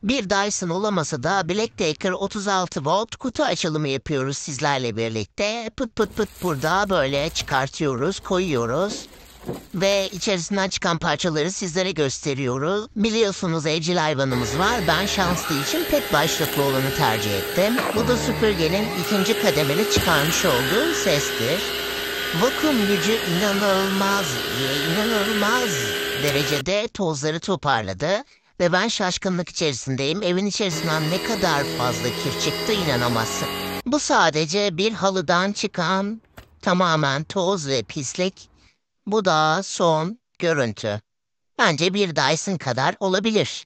Bir Dyson olamasa da Blacktaker 36 volt kutu açılımı yapıyoruz sizlerle birlikte. Pıt pıt pıt burada böyle çıkartıyoruz, koyuyoruz. Ve içerisinden çıkan parçaları sizlere gösteriyoruz. Biliyorsunuz evcil hayvanımız var. Ben şanslı için pet başlıklı olanı tercih ettim. Bu da süpürgenin ikinci kademeli çıkarmış olduğu sestir. Vakum gücü inanılmaz derecede tozları toparladı. Ve ben şaşkınlık içerisindeyim. Evin içerisinden ne kadar fazla kir çıktı inanamazsın. Bu sadece bir halıdan çıkan tamamen toz ve pislik. Bu da son görüntü. Bence bir Dyson kadar olabilir.